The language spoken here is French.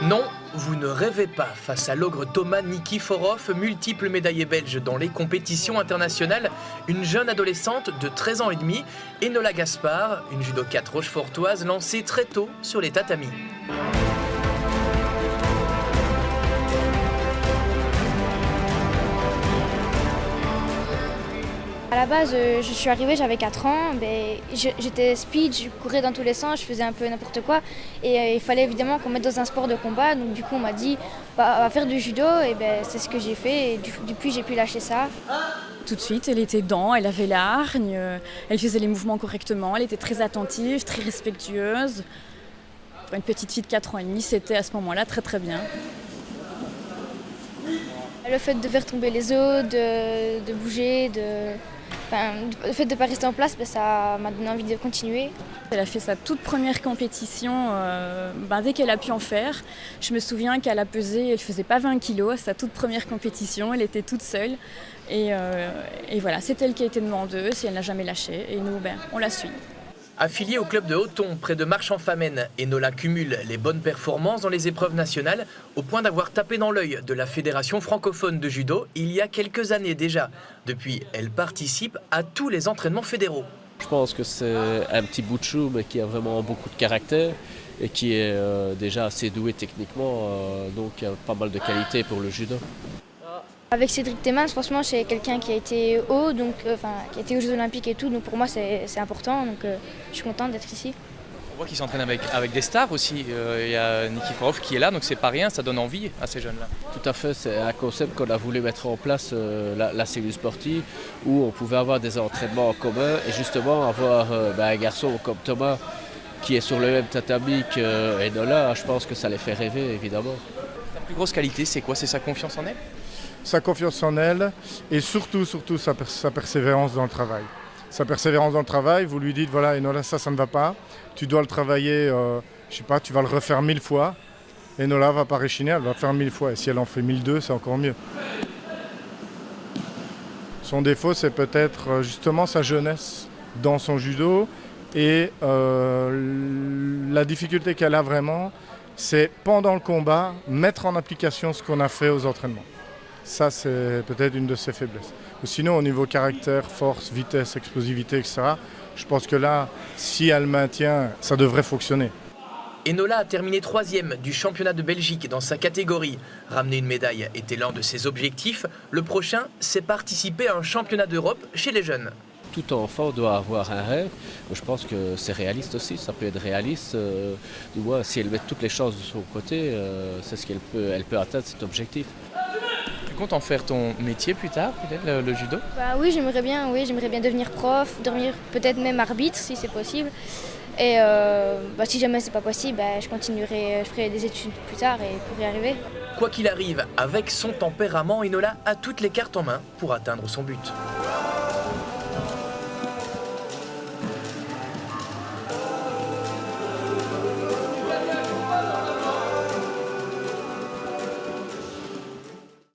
Non, vous ne rêvez pas face à l'ogre Thomas Nikiforov, multiple médaillé belge dans les compétitions internationales, une jeune adolescente de 13 ans et demi, Enola Gaspard, une judokate rochefortoise lancée très tôt sur les tatamis. À la base, je suis arrivée, j'avais 4 ans, j'étais speed, je courais dans tous les sens, je faisais un peu n'importe quoi. Et il fallait évidemment qu'on mette dans un sport de combat. Donc du coup, on m'a dit, on va faire du judo, et c'est ce que j'ai fait. Et depuis, j'ai pu lâcher ça. Tout de suite, elle était dedans, elle avait la hargne, elle faisait les mouvements correctement, elle était très attentive, très respectueuse. Pour une petite fille de 4 ans et demi, c'était à ce moment-là très très bien. Le fait de faire tomber les os, de bouger, le fait de ne pas rester en place, ça m'a donné envie de continuer. Elle a fait sa toute première compétition dès qu'elle a pu en faire. Je me souviens qu'elle a pesé, elle ne faisait pas 20 kilos, sa toute première compétition, elle était toute seule. Et voilà, c'est elle qui a été demandeuse et elle n'a jamais lâché. Et nous, on la suit. Affiliée au club de Hoton, près de Marche-en-Famenne, Enola cumule les bonnes performances dans les épreuves nationales, au point d'avoir tapé dans l'œil de la Fédération francophone de judo il y a quelques années déjà. Depuis, elle participe à tous les entraînements fédéraux. Je pense que c'est un petit bout de chou, mais qui a vraiment beaucoup de caractère et qui est déjà assez doué techniquement, donc il y a pas mal de qualité pour le judo. Avec Cédric Thémans, franchement, c'est quelqu'un qui a été haut, qui a été aux Jeux Olympiques et tout, donc pour moi c'est important, donc je suis contente d'être ici. On voit qu'il s'entraîne avec des stars aussi, il y a Nikiforov qui est là, donc c'est pas rien, ça donne envie à ces jeunes-là. Tout à fait, c'est un concept qu'on a voulu mettre en place, la cellule sportive, où on pouvait avoir des entraînements en commun et justement avoir un garçon comme Thomas qui est sur le même tatami qu'Enola, je pense que ça les fait rêver évidemment. La plus grosse qualité, c'est quoi? C'est sa confiance en elle? Sa confiance en elle et surtout sa persévérance dans le travail. Sa persévérance dans le travail, vous lui dites voilà Enola, ça ne va pas, tu dois le travailler, je sais pas, tu vas le refaire 1000 fois. Enola va pas réchiner, elle va faire 1000 fois et si elle en fait 1002, c'est encore mieux. Son défaut, c'est peut-être justement sa jeunesse dans son judo et la difficulté qu'elle a vraiment, c'est pendant le combat, mettre en application ce qu'on a fait aux entraînements. Ça, c'est peut-être une de ses faiblesses. Ou sinon, au niveau caractère, force, vitesse, explosivité, etc., je pense que là, si elle maintient, ça devrait fonctionner. Enola a terminé 3e du championnat de Belgique dans sa catégorie. Ramener une médaille était l'un de ses objectifs. Le prochain, c'est participer à un championnat d'Europe chez les jeunes. Tout enfant doit avoir un rêve. Je pense que c'est réaliste aussi, ça peut être réaliste. Du moins, si elle met toutes les chances de son côté, c'est ce elle peut atteindre cet objectif. Tu comptes en faire ton métier plus tard, peut-être, le judo? Oui, j'aimerais bien devenir prof, devenir peut-être même arbitre si c'est possible. Et si jamais c'est pas possible, je ferai des études plus tard et pour y arriver. Quoi qu'il arrive, avec son tempérament, Enola a toutes les cartes en main pour atteindre son but.